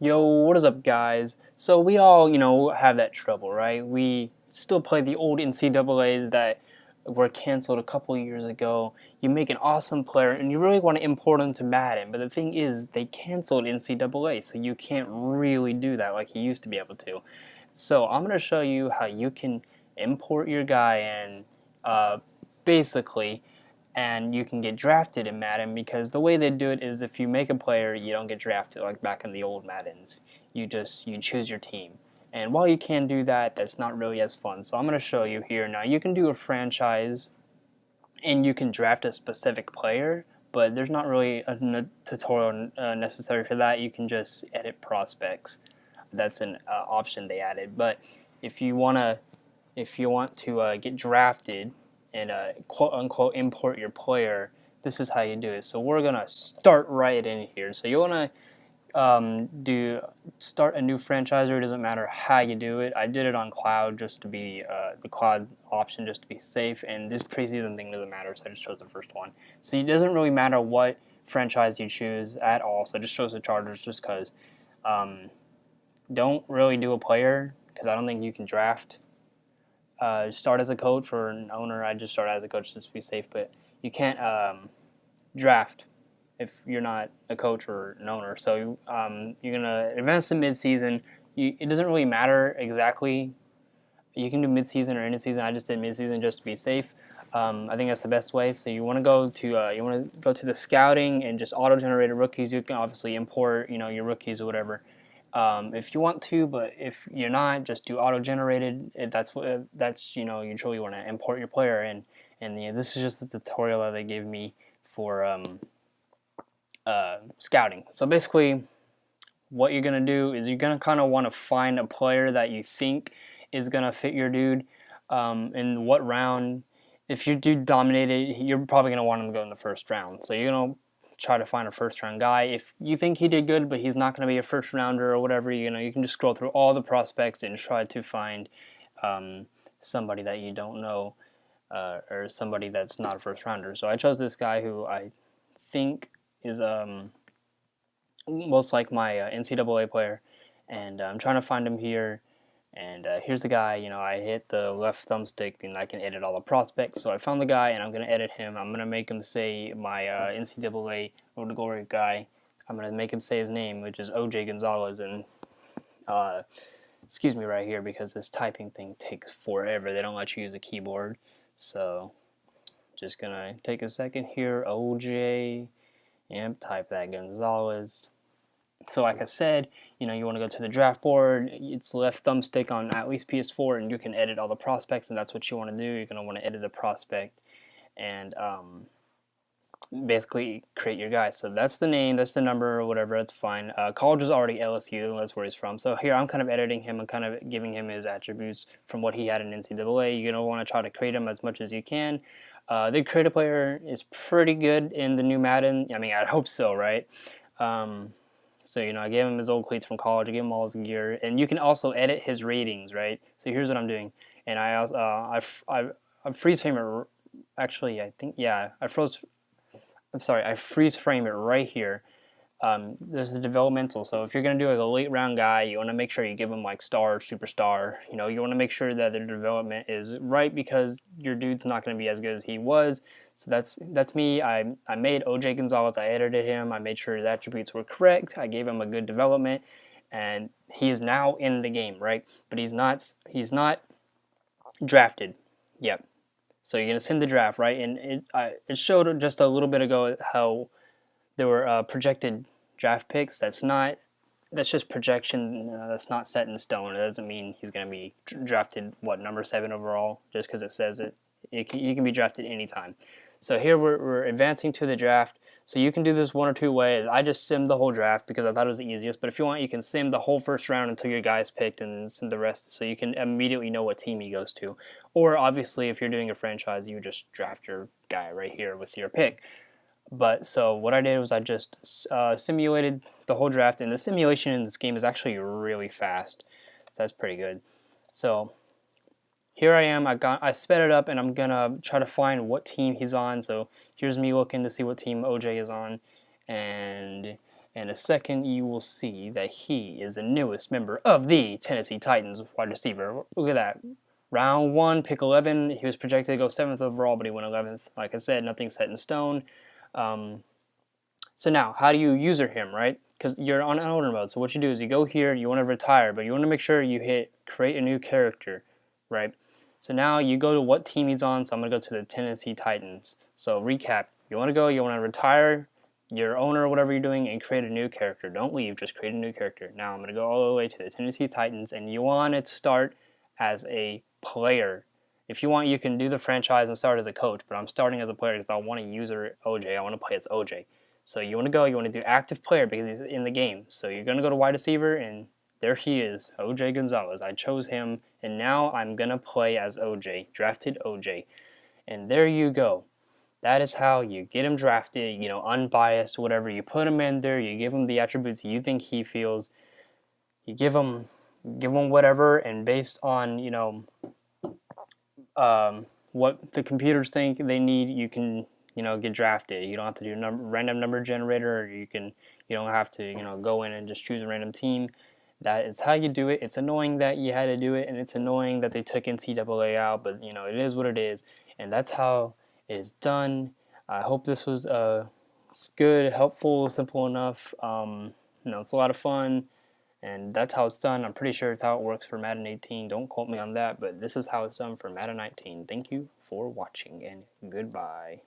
Yo, what is up, guys? So we all, have that trouble, right? We still play the old NCAAs that were canceled a couple years ago. You make an awesome player, and you really want to import them to Madden, but the thing is, they canceled NCAA, so you can't really do that like you used to be able to. So I'm going to show you how you can import your guy in, basically, and you can get drafted in Madden, because the way they do it is if you make a player, you don't get drafted like back in the old Maddens. You choose your team. And while you can do that, that's not really as fun. So I'm going to show you here. Now you can do a franchise and you can draft a specific player, but there's not really a tutorial necessary for that. You can just edit prospects. That's an option they added. But if you want to get drafted and quote unquote import your player, this is how you do it. So we're gonna start right in here. So you want to start a new franchiser. It doesn't matter how you do it. I did it on cloud just to be the cloud option, just to be safe. And this preseason thing doesn't matter, so I just chose the first one. So it doesn't really matter what franchise you choose at all. So I just chose the Chargers just because. Don't really do a player because I don't think you can draft. Start as a coach or an owner. I just started as a coach just to be safe, but you can't draft if you're not a coach or an owner. So you're gonna advance to midseason. It doesn't really matter exactly. You can do midseason or end of season. I just did midseason just to be safe. I think that's the best way. So you want to go to the scouting and just auto-generated rookies. You can obviously import your rookies or whatever. If you want to, but if you're not, just do auto-generated. That's you truly want to import your player, and this is just a tutorial that they gave me for scouting. So basically, what you're gonna do is you're gonna kind of want to find a player that you think is gonna fit your dude. In what round? If your dude dominated, you're probably gonna want him to go in the first round. So you're gonna try to find a first round guy. If you think he did good, but he's not going to be a first rounder or whatever, you can just scroll through all the prospects and try to find somebody that you don't know or somebody that's not a first rounder. So I chose this guy who I think is most like my NCAA player, and I'm trying to find him here. And here's the guy. I hit the left thumbstick and I can edit all the prospects. So I found the guy and I'm going to edit him. I'm going to make him say my NCAA Road to Glory guy. I'm going to make him say his name, which is OJ Gonzalez. And excuse me right here because this typing thing takes forever. They don't let you use a keyboard. So just going to take a second here. OJ. Yep, type that Gonzalez. So like I said, you want to go to the draft board. It's left thumbstick on at least PS4, and you can edit all the prospects, and that's what you want to do. You're going to want to edit the prospect and basically create your guy. So that's the name, that's the number, or whatever. That's fine. College is already LSU. That's where he's from. So here I'm kind of editing him and kind of giving him his attributes from what he had in NCAA. You're going to want to try to create him as much as you can. The create a player is pretty good in the new Madden. I mean, I hope so, right? So, I gave him his old cleats from college. I gave him all his gear. And you can also edit his ratings, right? So here's what I'm doing. And I also, I freeze frame it. Actually, I think, yeah, I freeze frame it right here. There's the developmental. So if you're going to do like a late round guy, you want to make sure you give him like star, superstar. You want to make sure that their development is right because your dude's not going to be as good as he was. So that's me. I made OJ Gonzalez. I edited him. I made sure his attributes were correct. I gave him a good development, and he is now in the game, right? But he's not drafted yet. So you're gonna send the draft, right? And it showed just a little bit ago how there were projected draft picks. That's just projection. That's not set in stone. It doesn't mean he's gonna be drafted number 7 overall just because it says it. He can be drafted anytime. So here we're advancing to the draft. So you can do this one or two ways. I just simmed the whole draft because I thought it was the easiest. But if you want, you can sim the whole first round until your guy's picked and sim the rest so you can immediately know what team he goes to. Or obviously, if you're doing a franchise, you just draft your guy right here with your pick. But so what I did was I just simulated the whole draft. And the simulation in this game is actually really fast. So that's pretty good. So here I am. I sped it up, and I'm gonna try to find what team he's on. So here's me looking to see what team OJ is on, and In a second, you will see that he is the newest member of the Tennessee Titans wide receiver. Look at that. Round 1, pick 11. He was projected to go 7th overall, but he went 11th. Like I said, nothing's set in stone. So now, how do you user him, right? Because you're on owner mode. So what you do is you go here, you want to retire, but you want to make sure you hit create a new character, right? So now you go to what team he's on. So I'm going to go to the Tennessee Titans. So recap. You want to retire your owner or whatever you're doing and create a new character. Don't leave, just create a new character. Now I'm going to go all the way to the Tennessee Titans, and you want it to start as a player. If you want, you can do the franchise and start as a coach, but I'm starting as a player because I want to use OJ. I want to play as OJ. So you want to do active player because he's in the game. So you're going to go to wide receiver, and there he is, OJ Gonzalez. I chose him, and now I'm going to play as OJ, drafted OJ. And there you go. That is how you get him drafted, unbiased, whatever. You put him in there, you give him the attributes you think he feels. You give him whatever, and based on, what the computers think they need, you can, get drafted. You don't have to do random number generator, or you don't have to, go in and just choose a random team. That is how you do it. It's annoying that you had to do it, and it's annoying that they took NCAA out, but, it is what it is, and that's how is done. I hope this was good, helpful, simple enough. It's a lot of fun, and that's how it's done. I'm pretty sure it's how it works for Madden 18. Don't quote me on that, but this is how it's done for Madden 19. Thank you for watching, and goodbye.